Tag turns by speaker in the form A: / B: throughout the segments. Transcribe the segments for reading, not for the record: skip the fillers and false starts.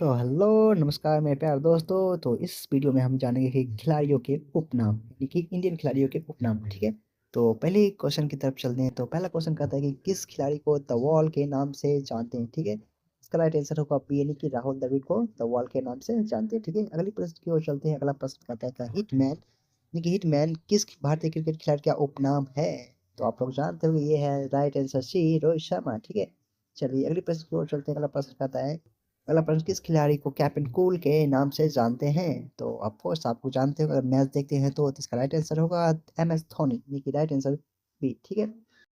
A: तो हेलो नमस्कार मेरे प्यारे दोस्तों। तो इस वीडियो में हम जानेंगे कि खिलाड़ियों के उपनाम यानी कि इंडियन खिलाड़ियों के उपनाम। ठीक है, तो पहले क्वेश्चन की तरफ चलते हैं। तो पहला क्वेश्चन कहता है कि किस खिलाड़ी को द वॉल के नाम से जानते हैं। ठीक है, इसका राइट आंसर होगा बी यानी कि राहुल द्रविड़ को द वॉल के नाम से जानते हैं। ठीक है, अगली प्रश्न की ओर चलते हैं। अगला प्रश्न कहता है कि हिटमैन यानी कि हिटमैन किस भारतीय क्रिकेट खिलाड़ी का उपनाम है। तो आप लोग जानते हो ये है right answer C Rohit Sharma. ठीक है, चलिए अगली प्रश्न की ओर चलते हैं। अगला प्रश्न कहता है, अगला प्रश्न किस खिलाड़ी को कैप्टन कूल के नाम से जानते हैं। तो ऑफ कोर्स आपको जानते हो, अगर मैच देखते हैं तो इसका राइट आंसर होगा एम एस धोनी यानी कि राइट आंसर बी। ठीक है,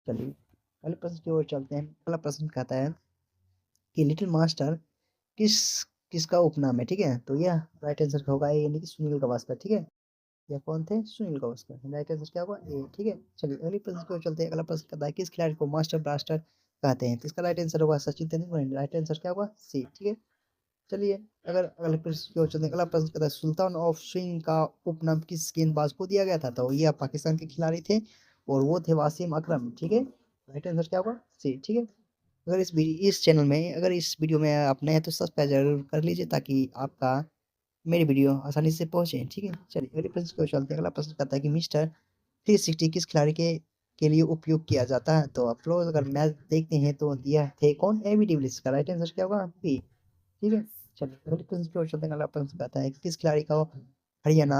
A: चलिए अगले प्रश्न की ओर चलते हैं। अगला प्रश्न कहता है कि लिटिल मास्टर किस किसका उपनाम है। ठीक है, तो यह राइट आंसर होगा ए यानी कि सुनील गावस्कर। ठीक है, यह कौन थे, सुनील गावस्कर। राइट आंसर क्या होगा ए। ठीक है, चलिए अगली प्रश्न की ओर चलते हैं। अगला प्रश्न कहता है किस खिलाड़ी को मास्टर ब्लास्टर कहते हैं। तो इसका राइट आंसर होगा सचिन तेंदुलकर। राइट आंसर क्या होगा सी। ठीक है, चलिए अगर अगले प्रश्न की ओर चलते हैं। अगला प्रश्न कहता है सुल्तान ऑफ स्विंग का उपनाम किस गेंदबाज को दिया गया था। तो ये पाकिस्तान के खिलाड़ी थे और वो थे वासिम अकरम। ठीक है, राइट आंसर क्या होगा सी। ठीक है, अगर इस चैनल में, अगर इस वीडियो में आप नए हैं तो सब्सक्राइब जरूर कर लीजिए ताकि आपका मेरी वीडियो आसानी से पहुंचे। ठीक है, चलिए अगले प्रश्न की ओर चलते हैं। अगला प्रश्न कहता है कि मिस्टर 360 किस खिलाड़ी के लिए उपयोग किया जाता है। तो आप लोग अगर मैच देखते हैं तो दिया थे कौन, एबी डिविलियर्स। का राइट आंसर क्या होगा बी। ठीक है, चलिए अगले प्रश्न की ओर चलते हैं। अगला प्रश्न कहता है कि किस खिलाड़ी को हरियाणा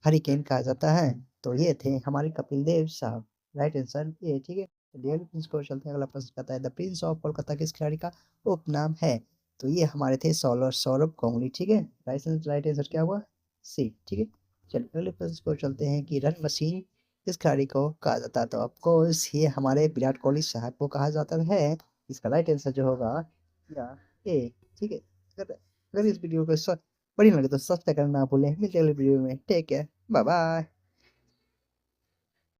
A: हरिकेन कहा जाता है। तो ये थे हमारे कपिल देव साहब। राइट आंसर ये। ठीक है, चलिए अगले प्रश्न की ओर चलते हैं। अगला प्रश्न कहता है द प्रिंस ऑफ कोलकाता किस खिलाड़ी का उपनाम है। तो ये हमारे थे सौरव सौरभ गांगुली। ठीक है, राइट आंसर क्या हुआ सी। ठीक है, चलिए अगले प्रश्न की ओर चलते हैं कि रन मशीन किस खिलाड़ी को कहा जाता है। तो ऑफकोर्स ये हमारे विराट कोहली साहब को कहा जाता है। इसका राइट आंसर जो होगा या ए। ठीक है, अगर अगर इस वीडियो को बढ़िया लगे तो सब्सक्राइब करना ना भूलें। मिलते हैं अगले वीडियो में। Take care, bye bye.